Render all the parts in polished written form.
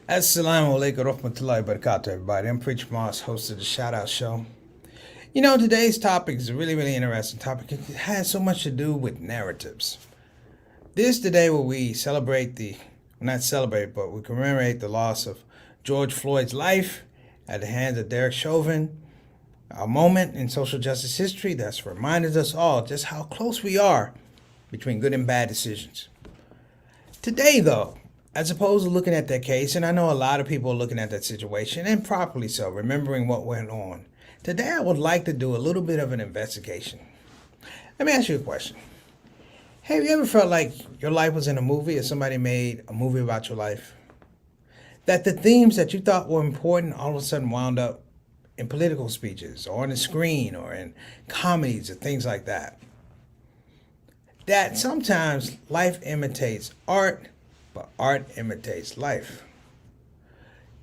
Assalamu alaikum warahmatullahi wabarakatuh, everybody. I'm Preacher Moss, host of the Shout Out Show. You know, today's topic is a really interesting topic. It has so much to do with narratives. This today where we celebrate not celebrate, but we commemorate the loss of George Floyd's life at the hands of Derek Chauvin, a moment in social justice history that's reminded us all just how close we are between good and bad decisions. Today, though, as opposed to looking at that case, and I know a lot of people are looking at that situation, and properly so, remembering what went on. Today, I would like to do a little bit of an investigation. Let me ask you a question. Have you ever felt like your life was in a movie or somebody made a movie about your life? That the themes that you thought were important all of a sudden wound up in political speeches or on the screen or in comedies or things like that? That sometimes life imitates art, but art imitates life.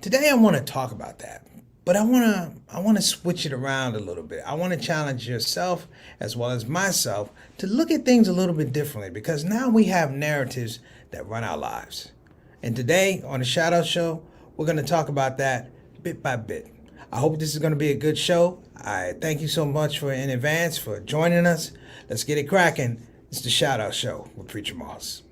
Today I want to talk about that, but I want to switch it around a little bit. I want to challenge yourself as well as myself to look at things a little bit differently because now we have narratives that run our lives. And today on the Shout Out Show, we're going to talk about that bit by bit. I hope this is going to be a good show. I thank you so much in advance for joining us. Let's get it cracking. It's the Shout Out Show with Preacher Moss.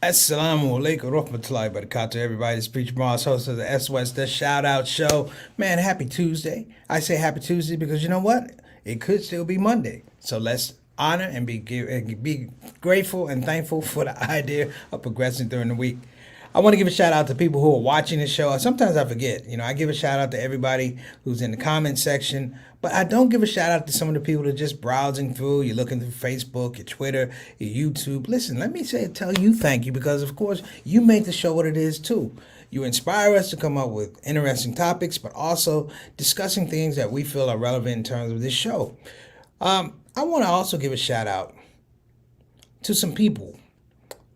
Assalamu alaikum warahmatullahi wabarakatuh, everybody. It's Preacher Moss, host of the SOS, the Shout Out Show. Man, happy Tuesday. I say happy Tuesday because you know what? It could still be Monday. So let's honor and be grateful and thankful for the idea of progressing during the week. I want to give a shout out to people who are watching the show. Sometimes I forget. I give a shout out to everybody who's in the comment section, but I don't give a shout out to some of the people that are just browsing through. You're looking through Facebook, your Twitter, your YouTube. Listen, let me tell you thank you because, of course, you make the show what it is, too. You inspire us to come up with interesting topics, but also discussing things that we feel are relevant in terms of this show. I want to also give a shout out to some people.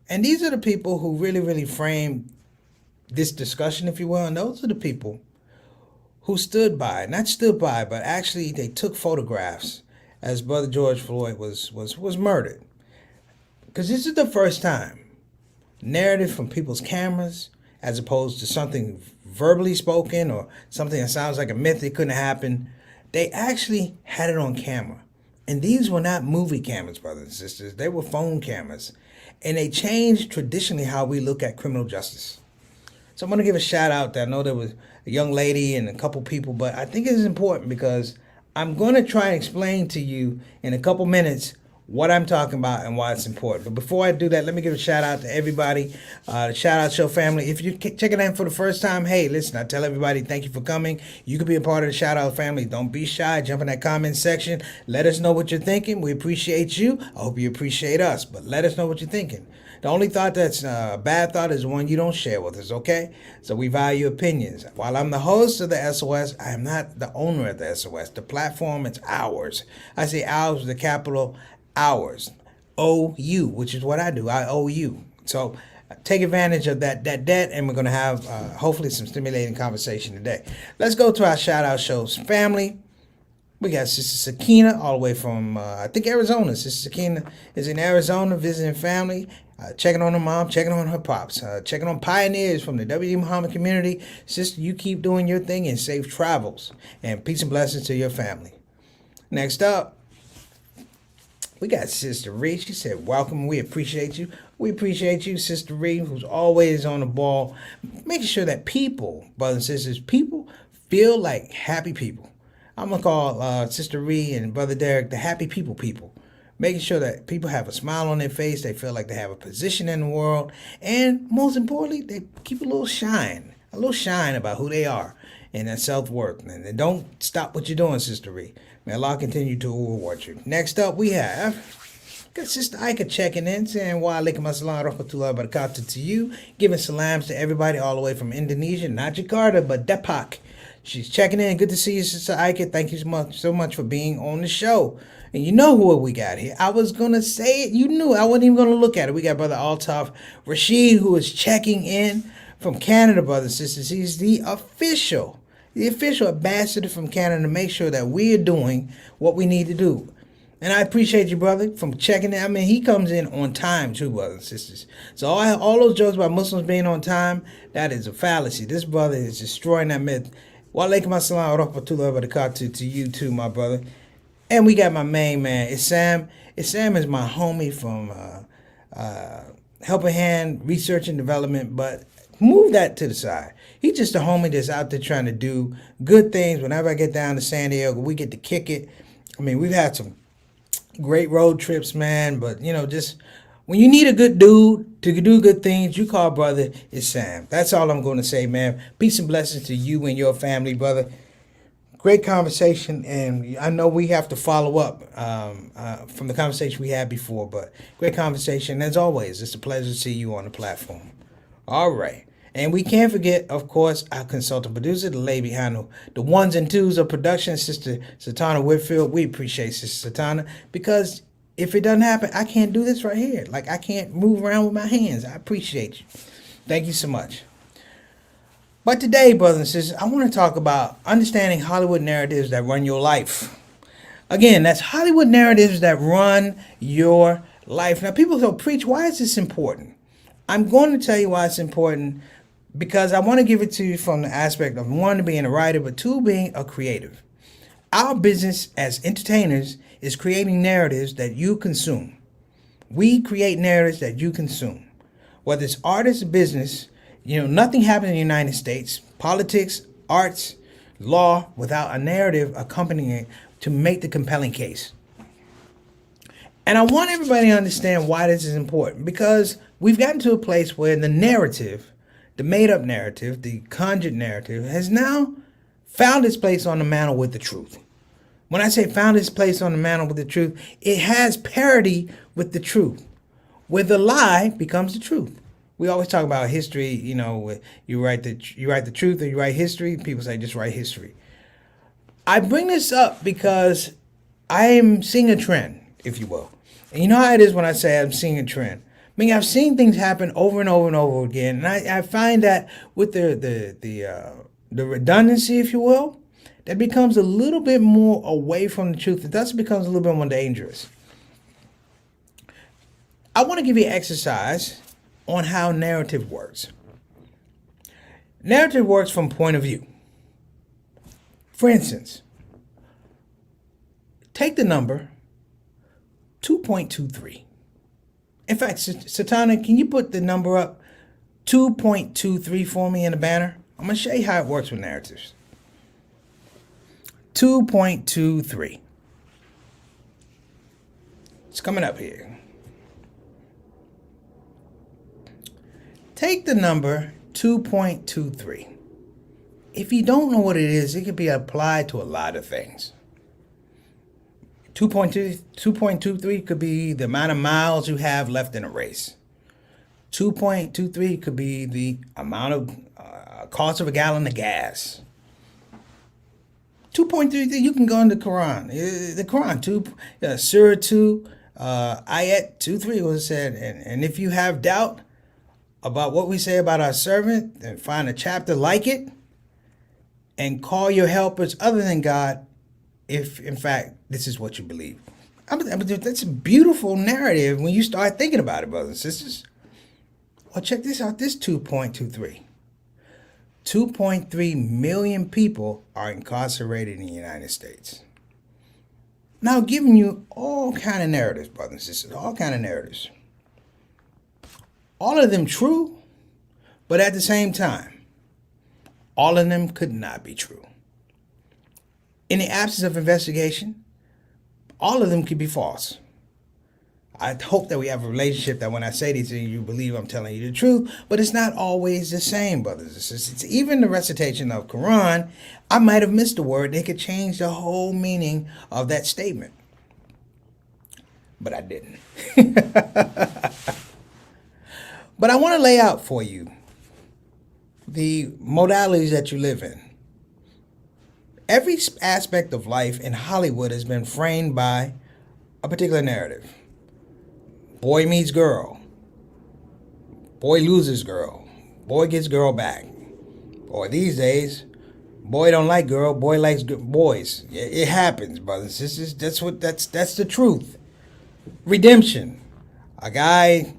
And these are the people who really frame this discussion, if you will. And those are the people who not stood by, but actually they took photographs as Brother George Floyd was murdered. Because this is the first time narrative from people's cameras, as opposed to something verbally spoken or something that sounds like a myth that couldn't happen. They actually had it on camera. And these were not movie cameras, brothers and sisters. They were phone cameras. And they changed traditionally how we look at criminal justice. So I'm going to give a shout out. I know there was a young lady and a couple people, but I think it is important because I'm going to try and explain to you in a couple minutes what I'm talking about and why it's important. But before I do that, let me give a shout out to everybody, the Shout Out Show family. If you're checking in for the first time, hey, listen, I tell everybody thank you for coming. You can be a part of the Shout Out family. Don't be shy. Jump in that comment section. Let us know what you're thinking. We appreciate you. I hope you appreciate us, but let us know what you're thinking. The only thought that's a bad thought is one you don't share with us, okay? So we value opinions. While I'm the host of the SOS, I am not the owner of the SOS. The platform, it's ours. I say ours with a capital ours. OU, which is what I do. I owe you. So take advantage of that debt, and we're going to have hopefully some stimulating conversation today. Let's go to our Shout Out Shows family. We got Sister Sakina all the way from, I think, Arizona. Sister Sakina is in Arizona visiting family, checking on her mom, checking on her pops, checking on pioneers from the W.D. Muhammad community. Sister, you keep doing your thing and safe travels. And peace and blessings to your family. Next up, we got Sister Ree. She said, welcome. We appreciate you. We appreciate you, Sister Ree, who's always on the ball, making sure that people, brothers and sisters, people feel like happy people. I'm going to call Sister Ree and Brother Derek the happy people. Making sure that people have a smile on their face. They feel like they have a position in the world. And most importantly, they keep a little shine a little shine about who they are and their self-worth. And don't stop what you're doing, Sister Ree. May Allah continue to reward you. Next up, we have got Sister Ika checking in, saying wa alaikum assalam rahmatullahi wa barakatuh to you, giving salams to everybody all the way from Indonesia, not Jakarta, but Depok. She's checking in. Good to see you, Sister Ika. Thank you so much for being on the show. And you know who we got here. I was going to say it. You knew. I wasn't even going to look at it. We got Brother Altaf Rashid, who is checking in from Canada, brothers and sisters. He's the official ambassador from Canada to make sure that we are doing what we need to do. And I appreciate you, brother, from checking in. I mean, he comes in on time, too, brothers and sisters. So all those jokes about Muslims being on time, that is a fallacy. This brother is destroying that myth. Wa alaikum assalam wa rahmatullahi wa barakatuh to you, too, my brother. And we got my main man, Issam. Issam is my homie from Helping Hand Research and Development, but move that to the side. He's just a homie that's out there trying to do good things. Whenever I get down to San Diego, we get to kick it. I mean, we've had some great road trips, man, but, just when you need a good dude to do good things, you call brother Issam. That's all I'm going to say, man. Peace and blessings to you and your family, brother. Great conversation, and I know we have to follow up from the conversation we had before, but great conversation. As always, it's a pleasure to see you on the platform. All right. And we can't forget, of course, our consultant producer, the lady behind the ones and twos of production, Sister Satana Whitfield. We appreciate Sister Satana, because if it doesn't happen, I can't do this right here. Like, I can't move around with my hands. I appreciate you. Thank you so much. But today, brothers and sisters, I want to talk about understanding Hollywood narratives that run your life. Again, that's Hollywood narratives that run your life. Now, people go, preach, why is this important? I'm going to tell you why it's important, because I want to give it to you from the aspect of, one, being a writer, but two, being a creative. Our business as entertainers is creating narratives that you consume. We create narratives that you consume. Whether it's artists or business, nothing happens in the United States, politics, arts, law, without a narrative accompanying it to make the compelling case. And I want everybody to understand why this is important, because we've gotten to a place where the narrative, the made-up narrative, the conjured narrative, has now found its place on the mantle with the truth. When I say found its place on the mantle with the truth, it has parity with the truth, where the lie becomes the truth. We always talk about history, you write the truth or you write history. People say just write history. I bring this up because I am seeing a trend, if you will. And you know how it is when I say I'm seeing a trend. I mean, I've seen things happen over and over and over again, and I find that with the redundancy, if you will, that becomes a little bit more away from the truth. It thus becomes a little bit more dangerous. I want to give you an exercise on how narrative works. Narrative works from point of view. For instance, take the number 2.23. In fact, Satana, can you put the number up 2.23 for me in the banner? I'm going to show you how it works with narratives. 2.23. It's coming up here. Take the number 2.23. If you don't know what it is, it can be applied to a lot of things. 2.23 could be the amount of miles you have left in a race. 2.23 could be the amount of cost of a gallon of gas. 2.33, you can go in the Quran. The Quran, Surah 2, Ayat 2:3 was said, and if you have doubt about what we say about our servant, then find a chapter like it and call your helpers other than God, if in fact this is what you believe. That's a beautiful narrative when you start thinking about it, brothers and sisters. Well, check this out, this 2.23. 2.3 million people are incarcerated in the United States. Now, giving you all kind of narratives, brothers and sisters, all kind of narratives. All of them true, but at the same time, all of them could not be true. In the absence of investigation, all of them could be false. I hope that we have a relationship that when I say these things, you believe I'm telling you the truth, but it's not always the same, brothers and sisters. It's even the recitation of Quran, I might have missed a word. They could change the whole meaning of that statement. But I didn't. But I want to lay out for you the modalities that you live in. Every aspect of life in Hollywood has been framed by a particular narrative. Boy meets girl. Boy loses girl. Boy gets girl back. Or these days, boy don't like girl, boy likes boys. It happens, brothers. That's the truth. Redemption. A guy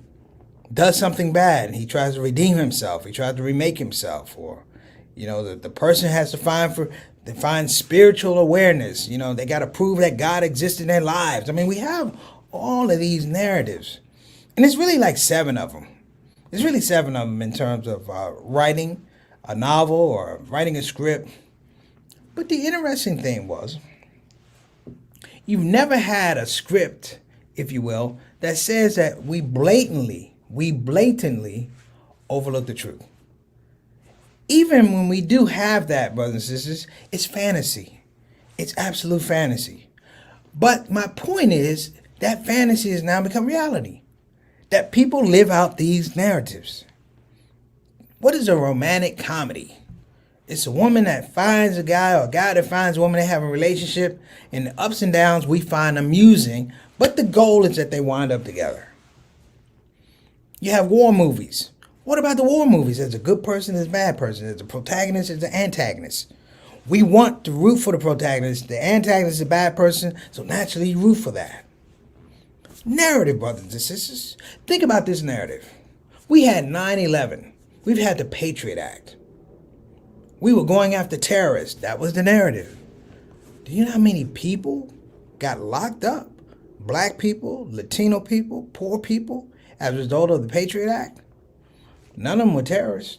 does something bad and he tries to redeem himself. He tries to remake himself. Or, the person has to find spiritual awareness. They got to prove that God exists in their lives. I mean, we have all of these narratives. And it's really like 7 of them. It's really 7 of them in terms of writing a novel or writing a script. But the interesting thing was, you've never had a script, if you will, that says that we blatantly overlook the truth. Even when we do have that, brothers and sisters, it's fantasy. It's absolute fantasy. But my point is that fantasy has now become reality. That people live out these narratives. What is a romantic comedy? It's a woman that finds a guy or a guy that finds a woman. They have a relationship, and the ups and downs we find amusing, but the goal is that they wind up together. You have war movies. What about the war movies? There's a good person, there's a bad person. There's a protagonist, there's an antagonist. We want to root for the protagonist. The antagonist is a bad person, so naturally you root for that. Narrative, brothers and sisters. Think about this narrative. We had 9/11. We've had the Patriot Act. We were going after terrorists. That was the narrative. Do you know how many people got locked up? Black people, Latino people, poor people, as a result of the Patriot Act? None of them were terrorists.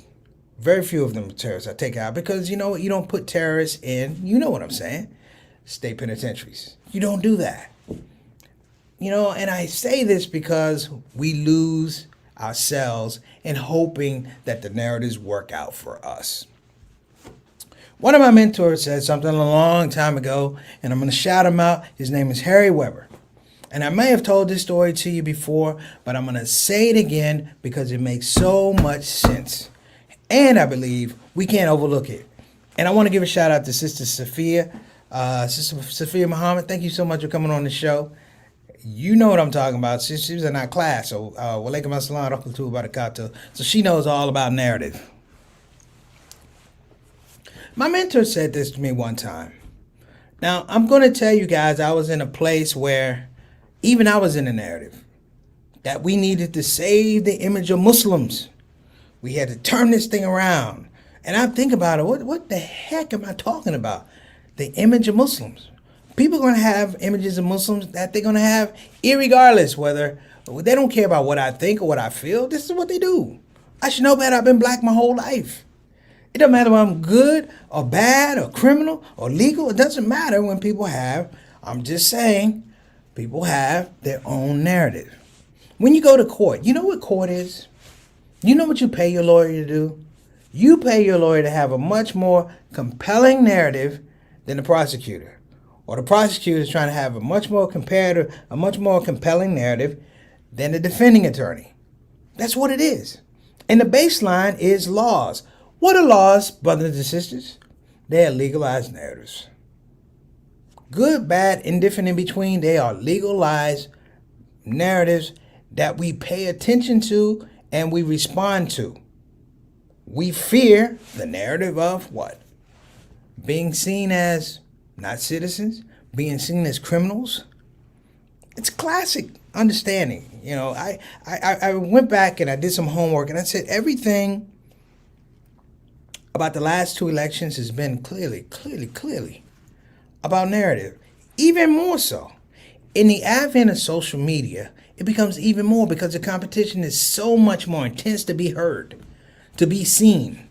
Very few of them were terrorists, I take it out. Because you know what? You don't put terrorists in, you know what I'm saying, state penitentiaries. You don't do that. And I say this because we lose ourselves in hoping that the narratives work out for us. One of my mentors said something a long time ago, and I'm going to shout him out. His name is Harry Weber. And I may have told this story to you before, but I'm going to say it again because it makes so much sense. And I believe we can't overlook it. And I want to give a shout out to Sister Sophia. Sister Sophia Muhammad, thank you so much for coming on the show. You know what I'm talking about. She was in our class. So, walaikum assalam rahmatullahi wa barakatuh. So she knows all about narrative. My mentor said this to me one time. Now, I'm going to tell you guys, I was in a place where even I was in a narrative that we needed to save the image of Muslims. We had to turn this thing around. And I think about it, what the heck am I talking about? The image of Muslims. People are going to have images of Muslims that they're going to have irregardless whether they don't care about what I think or what I feel. This is what they do. I should know better. I've been black my whole life. It doesn't matter whether I'm good or bad or criminal or legal. It doesn't matter when people have, I'm just saying, people have their own narrative. When you go to court, you know what court is? You know what you pay your lawyer to do? You pay your lawyer to have a much more compelling narrative than the prosecutor. Or the prosecutor is trying to have a much more compelling narrative than the defending attorney. That's what it is. And the baseline is laws. What are laws, brothers and sisters? They are legalized narratives. Good, bad, indifferent, in between, they are legalized narratives that we pay attention to and we respond to. We fear the narrative of what? Being seen as not citizens, being seen as criminals. It's classic understanding. I went back and I did some homework and I said everything about the last 2 elections has been clearly about narrative. Even more so. In the advent of social media, it becomes even more because the competition is so much more intense to be heard, to be seen.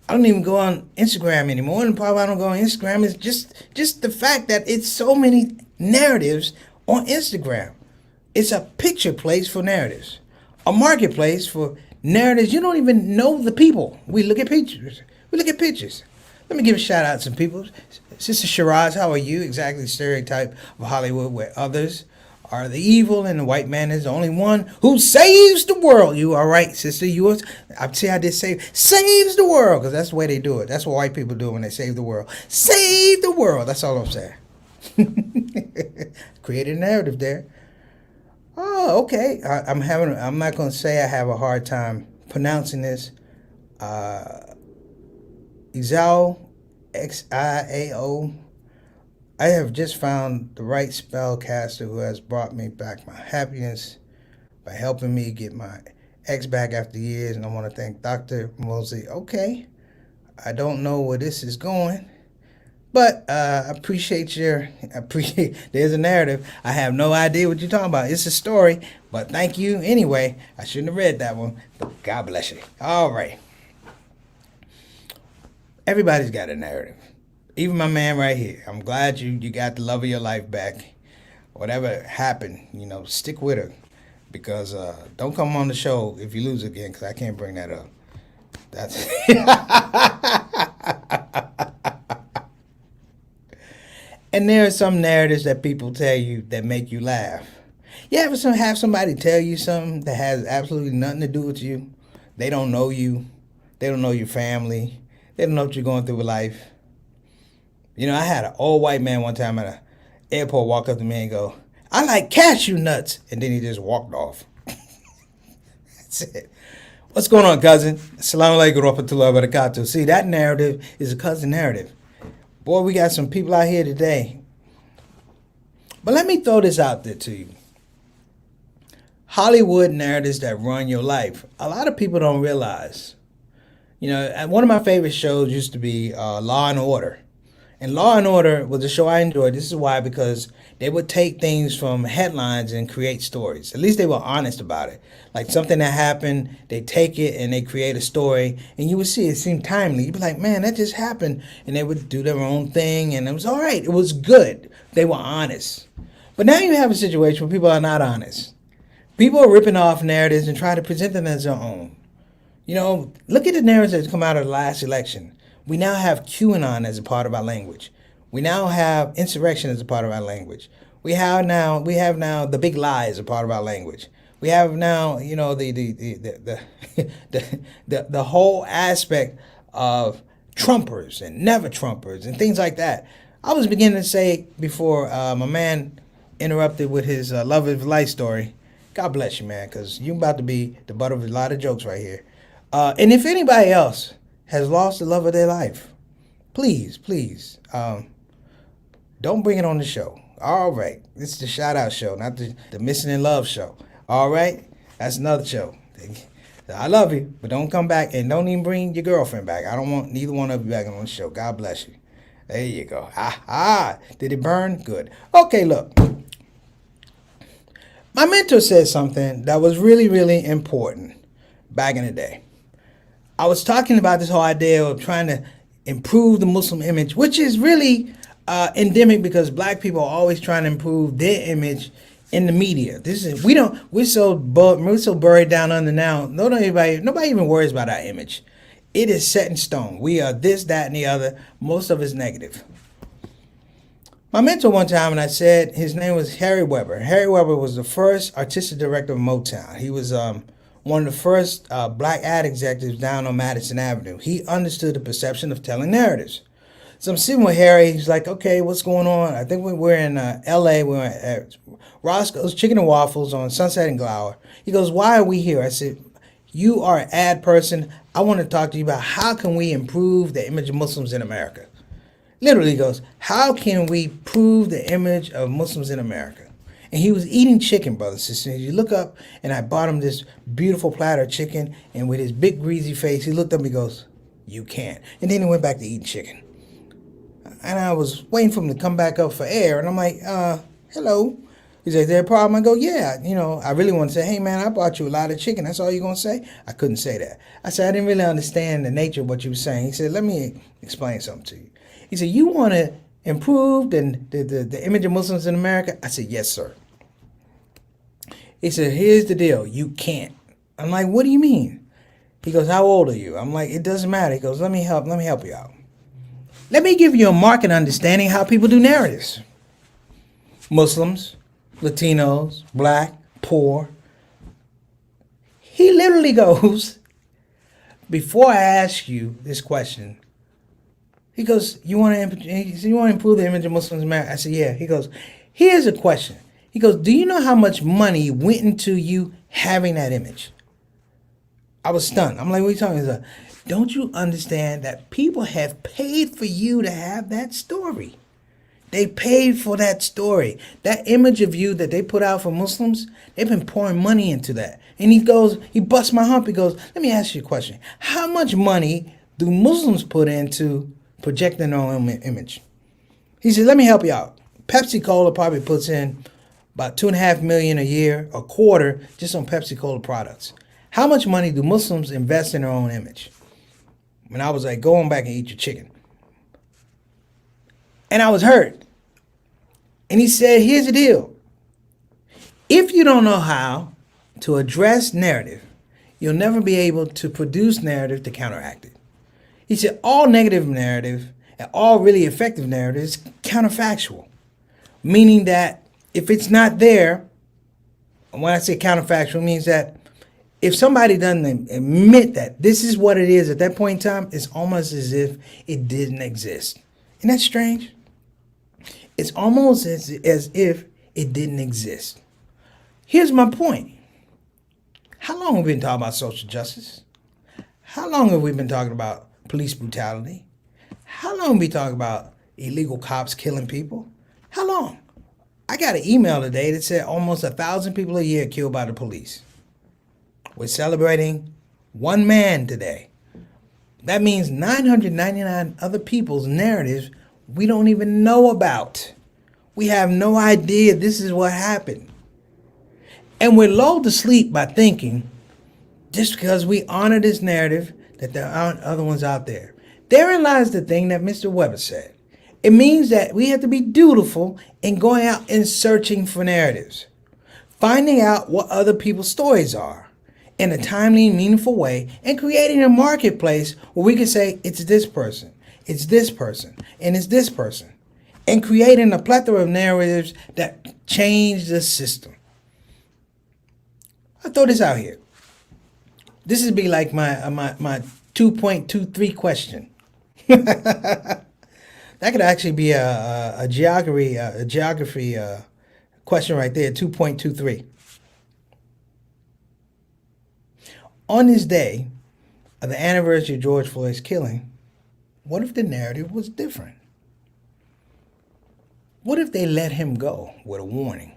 I don't even go on Instagram anymore, and probably I don't go on Instagram is just the fact that it's so many narratives on Instagram. It's a picture place for narratives, a marketplace for narratives. You don't even know the people. We look at pictures. We look at pictures. Let me give a shout out to some people. Sister Shiraz, how are you? Exactly the stereotype of Hollywood where others are the evil and the white man is the only one who saves the world. You all right, sister? I see I did say saves the world because that's the way they do it. That's what white people do when they save the world. Save the world. That's all I'm saying. Created a narrative there. Oh, okay. I'm not going to say I have a hard time pronouncing this. Exao, Xiao. I have just found the right spellcaster who has brought me back my happiness by helping me get my ex back after years, and I want to thank Dr. Mosley. Okay, I don't know where this is going, but I appreciate there's a narrative. I have no idea what you're talking about. It's a story, but thank you anyway. I shouldn't have read that one, but God bless you. All right. Everybody's got a narrative. Even my man right here. I'm glad you got the love of your life back. Whatever happened, stick with her. Because don't come on the show if you lose again, because I can't bring that up. That's And there are some narratives that people tell you that make you laugh. You ever have somebody tell you something that has absolutely nothing to do with you? They don't know you. They don't know your family. They don't know what you're going through with life. I had an old white man one time at an airport walk up to me and go, "I like cashew nuts." And then he just walked off. That's it. What's going on, cousin? Assalamu alaikum wa rahmatullahi wa barakatuh. See, that narrative is a cousin narrative. Boy, we got some people out here today. But let me throw this out there to you. Hollywood narratives that run your life. A lot of people don't realize. One of my favorite shows used to be Law and Order. And Law and Order was a show I enjoyed. This is why, because they would take things from headlines and create stories. At least they were honest about it. Like something that happened, they take it and they create a story, and you would see it seemed timely. You'd be like, man, that just happened. And they would do their own thing, and it was all right. It was good. They were honest. But now you have a situation where people are not honest. People are ripping off narratives and try to present them as their own. Look at the narratives that come out of the last election. We now have QAnon as a part of our language. We now have insurrection as a part of our language. We have now the big lie as a part of our language. We have now, the whole aspect of Trumpers and never Trumpers and things like that. I was beginning to say before my man interrupted with his love of his life story. God bless you, man, because you're about to be the butt of a lot of jokes right here. And if anybody else has lost the love of their life, please, don't bring it on the show. All right. This is the Shout Out show, not the Missing in Love show. All right? That's another show. I love you, but don't come back and don't even bring your girlfriend back. I don't want neither one of you back on the show. God bless you. There you go. Did it burn? Good. Okay, look. My mentor said something that was really, really important back in the day. I was talking about this whole idea of trying to improve the Muslim image, which is really endemic because black people are always trying to improve their image in the media. We're so buried down under now. Nobody even worries about our image. It is set in stone. We are this, that, and the other. Most of it's negative. My mentor one time, and I said his name was Harry Weber. Harry Weber was the first artistic director of Motown. He was one of the first black ad executives down on Madison Avenue. He understood the perception of telling narratives. So I'm sitting with Harry. He's like, okay, what's going on? I think we're in L.A. We're at Roscoe's Chicken and Waffles on Sunset and Glower. He goes, why are we here? I said, you are an ad person. I want to talk to you about how can we improve the image of Muslims in America. Literally goes, how can we improve the image of Muslims in America? And he was eating chicken, brothers and sisters. You look up, and I bought him this beautiful platter of chicken, and with his big greasy face, he looked up and he goes, you can't. And then he went back to eating chicken. And I was waiting for him to come back up for air, and I'm like, hello. He's like, is there a problem? I go, yeah. I really want to say, hey, man, I bought you a lot of chicken. That's all you're going to say? I couldn't say that. I said, I didn't really understand the nature of what you were saying. He said, let me explain something to you. He said, you want to improve the image of Muslims in America? I said, yes, sir. He said, here's the deal. You can't. I'm like, what do you mean? He goes, how old are you? I'm like, it doesn't matter. He goes, let me help you out. Let me give you a market understanding how people do narratives. Muslims, Latinos, black, poor. He literally goes, before I ask you this question, he goes, you want to improve the image of Muslims in America? I said, yeah. He goes, here's a question. He goes, do you know how much money went into you having that image? I was stunned. I'm like, what are you talking about? Don't you understand that people have paid for you to have that story? They paid for that story. That image of you that they put out for Muslims, they've been pouring money into that. And he busts my hump. He goes, let me ask you a question. How much money do Muslims put into projecting their own image? He said, let me help you out. Pepsi Cola probably puts in about $2.5 million a year, a quarter, just on Pepsi Cola products. How much money do Muslims invest in their own image? And I was like, go on back and eat your chicken. And I was hurt. And he said, here's the deal. If you don't know how to address narrative, you'll never be able to produce narrative to counteract it. He said, all negative narrative and all really effective narrative is counterfactual, meaning that if it's not there, when I say counterfactual, it means that if somebody doesn't admit that this is what it is at that point in time, it's almost as if it didn't exist. Isn't that strange? It's almost as if it didn't exist. Here's my point. How long have we been talking about social justice? How long have we been talking about police brutality? How long have we talking about illegal cops killing people? How long? I got an email today that said almost 1,000 people a year killed by the police. We're celebrating one man today. That means 999 other people's narratives we don't even know about. We have no idea this is what happened. And we're lulled to sleep by thinking, just because we honor this narrative, that there aren't other ones out there. Therein lies the thing that Mr. Weber said. It means that we have to be dutiful in going out and searching for narratives, finding out what other people's stories are in a timely and meaningful way, and creating a marketplace where we can say, it's this person, it's this person, and it's this person, and creating a plethora of narratives that change the system. I'll throw this out here. This would be like my 2.23 question. That could actually be a geography question right there, 2.23. On this day of the anniversary of George Floyd's killing, what if the narrative was different? What if they let him go with a warning?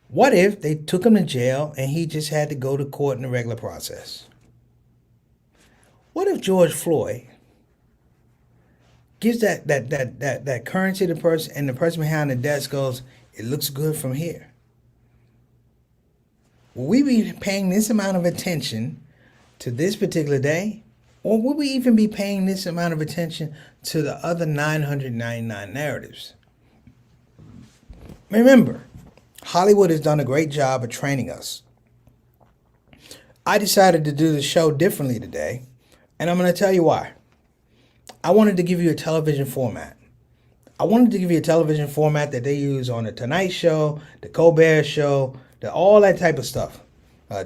What if they took him to jail and he just had to go to court in the regular process? What if George Floyd gives that currency to the person, and the person behind the desk goes, it looks good from here? Will we be paying this amount of attention to this particular day? Or will we even be paying this amount of attention to the other 999 narratives? Remember, Hollywood has done a great job of training us. I decided to do the show differently today, and I'm going to tell you why. I wanted to give you a television format. I wanted to give you a television format that they use on The Tonight Show, The Colbert Show, all that type of stuff.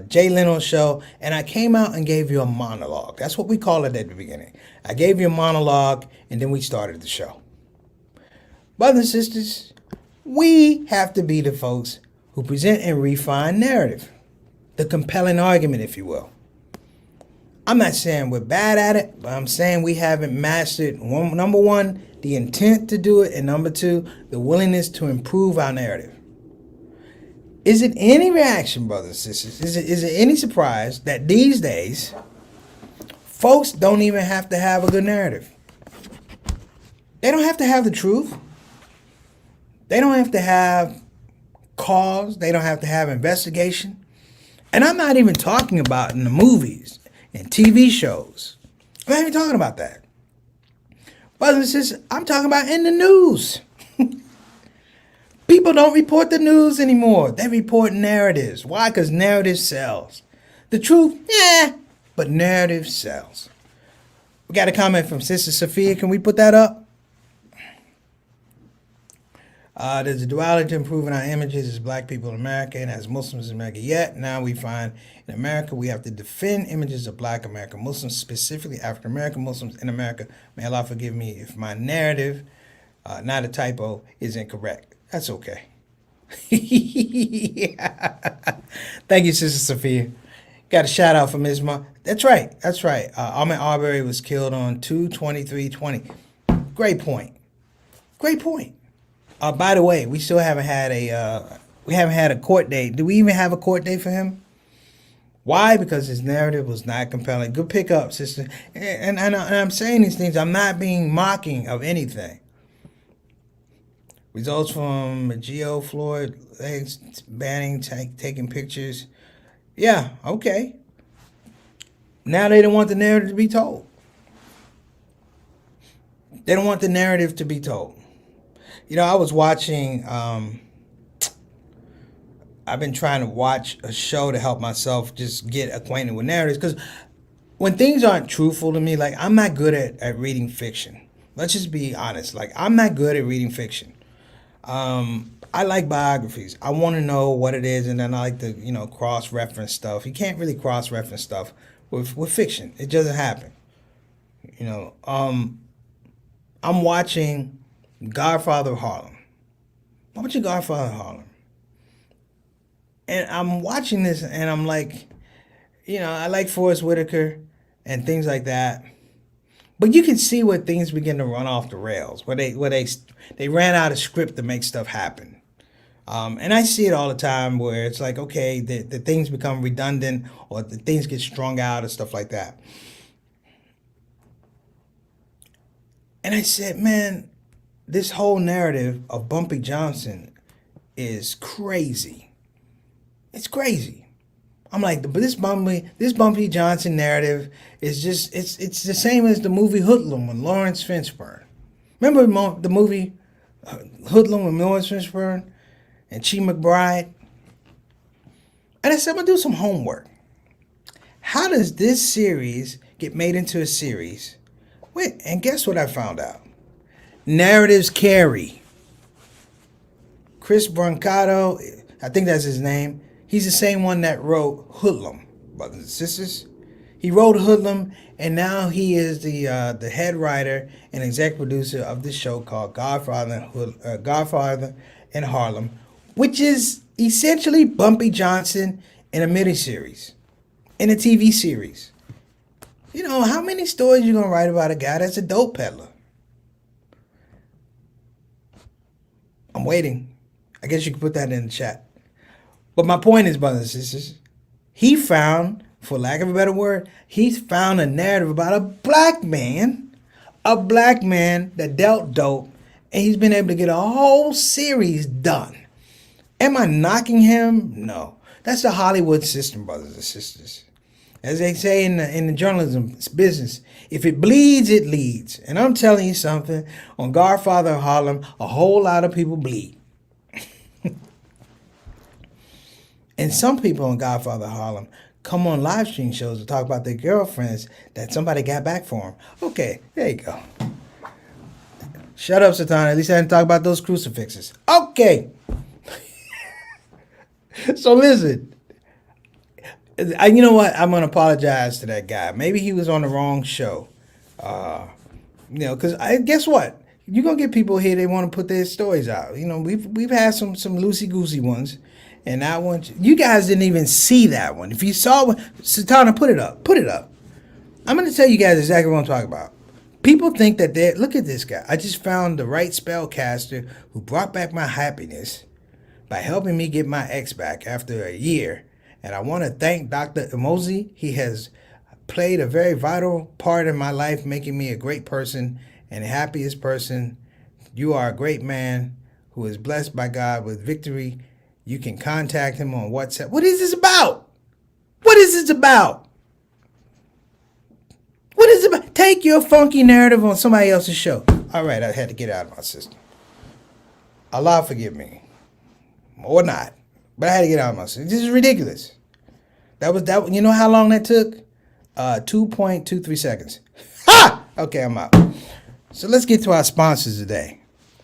Jay Leno's show, and I came out and gave you a monologue. That's what we call it at the beginning. I gave you a monologue, and then we started the show. Brothers and sisters, we have to be the folks who present and refine narrative, the compelling argument, if you will. I'm not saying we're bad at it, but I'm saying we haven't mastered, number one, the intent to do it, and number two, the willingness to improve our narrative. Is it any reaction, brothers and sisters? Is it any surprise that these days, folks don't even have to have a good narrative? They don't have to have the truth. They don't have to have cause. They don't have to have investigation. And I'm not even talking about in the movies and TV shows. I'm not even talking about that. Brothers and sisters, I'm talking about in the news. People don't report the news anymore. They report narratives. Why? Because narrative sells. The truth, yeah, but narrative sells. We got a comment from Sister Sophia. Can we put that up? There's a duality to improving our images as black people in America and as Muslims in America. Yet now we find in America we have to defend images of black American Muslims, specifically African American Muslims in America. May Allah forgive me if my narrative, not a typo, is incorrect. That's okay. Thank you, Sister Sophia. Got a shout out from Isma. That's right. That's right. Ahmaud Arbery was killed on 2/23/20. Great point. Great point. By the way, we still haven't had a court date. Do we even have a court date for him? Why? Because his narrative was not compelling. Good pickup, sister. And I'm saying these things. I'm not being mocking of anything. Results from Geo Floyd legs banning taking pictures. Yeah, okay. Now they don't want the narrative to be told. They don't want the narrative to be told. You know, I was watching, I've been trying to watch a show to help myself just get acquainted with narratives. Because when things aren't truthful to me, like, I'm not good at reading fiction. Let's just be honest. Like, I'm not good at reading fiction. I like biographies. I want to know what it is, and then I like to, cross-reference stuff. You can't really cross-reference stuff with fiction. It doesn't happen. I'm watching Godfather of Harlem. I'm watching Godfather of Harlem. And I'm watching this, and I'm like, I like Forrest Whitaker and things like that. But you can see where things begin to run off the rails, where they ran out of script to make stuff happen. And I see it all the time where it's like, okay, the things become redundant or the things get strung out and stuff like that. And I said, man, this whole narrative of Bumpy Johnson is crazy. It's crazy. I'm like, but this Bumpy Johnson narrative is just, it's the same as the movie Hoodlum with Lawrence Fishburne. Remember the movie Hoodlum with Lawrence Fishburne and Chi McBride? And I said, I'm going to do some homework. How does this series get made into a series? Wait, and guess what I found out? Narratives carry. Chris Brancato, I think that's his name. He's the same one that wrote Hoodlum, brothers and sisters. He wrote Hoodlum, and now he is the head writer and executive producer of this show called Godfather in Harlem, which is essentially Bumpy Johnson in a miniseries, in a TV series. How many stories you gonna write about a guy that's a dope peddler? I'm waiting. I guess you can put that in the chat. But my point is, brothers and sisters, he found, for lack of a better word, he's found a narrative about a black man that dealt dope, and he's been able to get a whole series done. Am I knocking him? No. That's the Hollywood system, brothers and sisters. As they say in the journalism business, if it bleeds, it leads. And I'm telling you something, on Godfather of Harlem, a whole lot of people bleed. And some people on Godfather of Harlem come on live stream shows to talk about their girlfriends that somebody got back for them. Okay, there you go. Shut up, Satan. At least I didn't talk about those crucifixes. Okay. So listen. You know what? I'm going to apologize to that guy. Maybe he was on the wrong show. Because guess what? You're going to get people here, they want to put their stories out. We've had some loosey-goosey ones. And that one, you guys didn't even see that one. If you saw one, Satana, put it up. Put it up. I'm going to tell you guys exactly what I'm talking about. People think that look at this guy. I just found the right spellcaster who brought back my happiness by helping me get my ex back after a year. And I want to thank Dr. Emozi. He has played a very vital part in my life, making me a great person and the happiest person. You are a great man who is blessed by God with victory. You can contact him on WhatsApp. What is this about? What is this about? What is it about? Take your funky narrative on somebody else's show. All right, I had to get out of my system. Allah forgive me. or not. But I had to get out of my system. This is ridiculous. That was that. You know how long that took? 2.23 seconds. Ha! Okay, I'm out. So let's get to our sponsors today.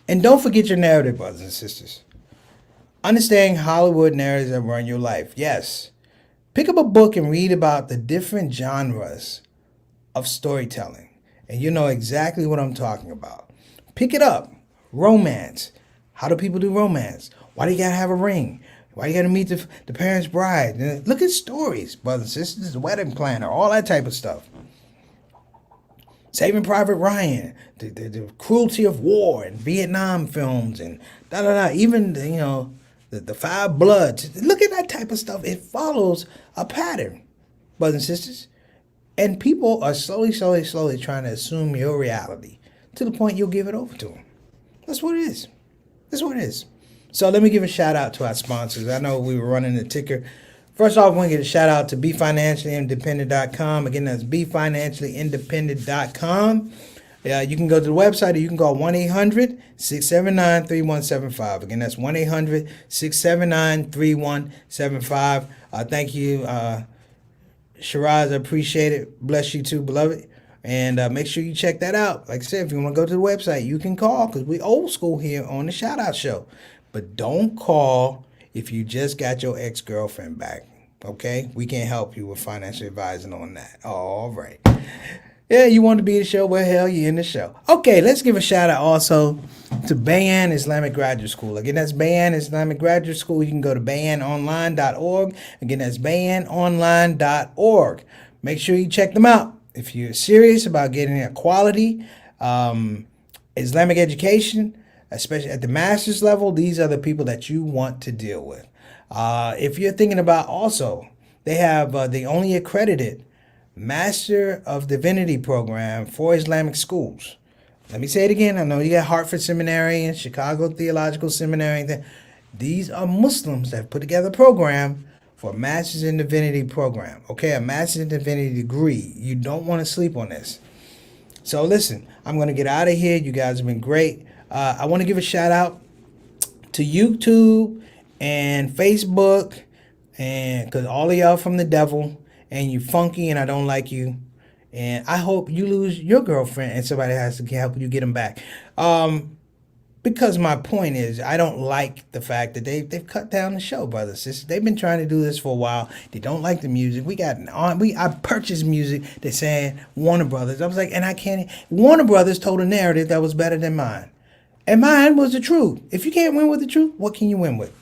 And don't forget your narrative, brothers and sisters. Understanding Hollywood narratives that run your life. Yes. Pick up a book and read about the different genres of storytelling. And you know exactly what I'm talking about. Pick it up. Romance. How do people do romance? Why do you gotta have a ring? Why you gotta meet the parents' bride? Look at stories, brothers and sisters, the wedding planner, all that type of stuff. Saving Private Ryan, the cruelty of war and Vietnam films and even the Five Bloods. Look at that type of stuff. It follows a pattern, brothers and sisters. And people are slowly trying to assume your reality to the point you'll give it over to them. That's what it is. That's what it is. So let me give a shout out to our sponsors. I know we were running the ticker. First off, I want to give a shout out to BeFinanciallyIndependent.com. Again, that's BeFinanciallyIndependent.com. You can go to the website or you can call 1-800-679-3175. Again, that's 1-800-679-3175. Thank you, Shiraz. I appreciate it. Bless you too, beloved. And make sure you check that out. Like I said, if you want to go to the website, you can call because we old school here on the Shout Out Show. But don't call if you just got your ex-girlfriend back, okay? We can't help you with financial advising on that. All right. Yeah, you want to be in the show? Well, hell, you're in the show. Okay, let's give a shout out also to Bayan Islamic Graduate School. Again, that's Bayan Islamic Graduate School. You can go to bayanonline.org. Again, that's bayanonline.org. Make sure you check them out. If you're serious about getting a quality Islamic education, especially at the master's level, these are the people that you want to deal with. If you're thinking about also, they have the only accredited Master of Divinity program for Islamic schools. Let me say it again. I know you got Hartford Seminary and Chicago Theological Seminary. These are Muslims that have put together a program for a Master's in Divinity program. Okay, a Master's in Divinity degree. You don't want to sleep on this. So listen, I'm going to get out of here. You guys have been great. I want to give a shout out to YouTube and Facebook, and because all of y'all from the devil, and you funky, and I don't like you, and I hope you lose your girlfriend and somebody has to help you get them back. Because my point is, I don't like the fact that they've cut down the show, brothers. They've been trying to do this for a while. They don't like the music. I purchased music. They're saying Warner Brothers. I was like, and I can't. Warner Brothers told a narrative that was better than mine. And mine was the truth. If you can't win with the truth, what can you win with?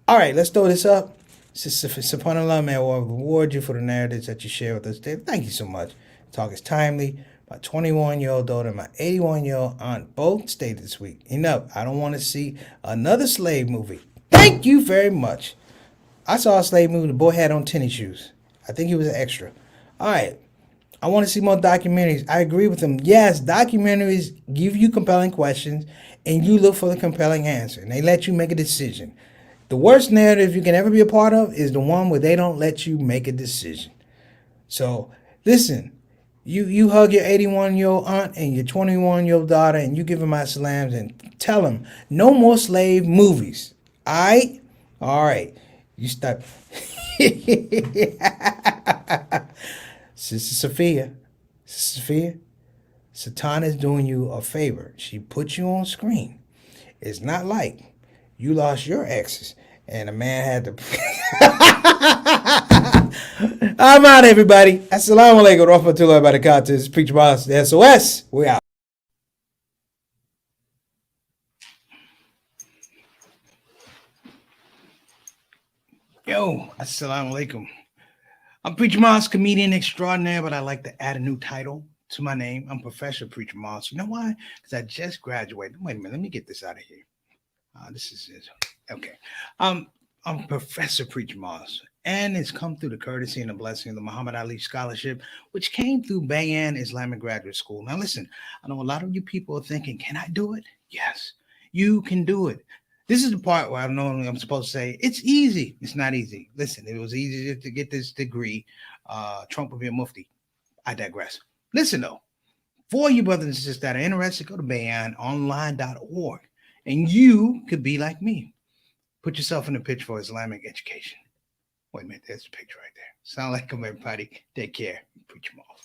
All right, let's throw this up. SubhanAllah, may Allah reward you for the narratives that you share with us today. Thank you so much. Talk is timely. My 21-year-old daughter and my 81-year-old aunt both stayed this week. Enough. I don't want to see another slave movie. Thank you very much. I saw a slave movie. The boy had on tennis shoes. I think he was an extra. All right. I want to see more documentaries. I agree with them. Yes, documentaries give you compelling questions, and you look for the compelling answer, and they let you make a decision. The worst narrative you can ever be a part of is the one where they don't let you make a decision. So, listen, you hug your 81-year-old aunt and your 21-year-old daughter, and you give them my salams and tell them, no more slave movies. All right? All right. You stop. Sister Sophia, Satan is doing you a favor. She put you on screen. It's not like you lost your exes and a man had to. I'm out, everybody. Assalamu alaikum wa rahmatullahi wa barakatuh. This is Preacher Boss, the SOS. We out. Yo, assalamu alaikum. I'm Preacher Moss, comedian extraordinaire, but I like to add a new title to my name. I'm Professor Preacher Moss. You know why? Because I just graduated. Wait a minute. Let me get this out of here. This is it. Okay. I'm Professor Preacher Moss, and it's come through the courtesy and the blessing of the Muhammad Ali Scholarship, which came through Bayan Islamic Graduate School. Now, listen, I know a lot of you people are thinking, can I do it? Yes, you can do it. This is the part where I know I'm supposed to say it's easy. It's not easy. Listen, if it was easy to get this degree, Trump would be a mufti. I digress. Listen, though, for you brothers and sisters that are interested, go to bayanonline.org, and you could be like me. Put yourself in the picture for Islamic education. Wait a minute, there's a picture right there. Sound like them, everybody. Take care. Preach them off.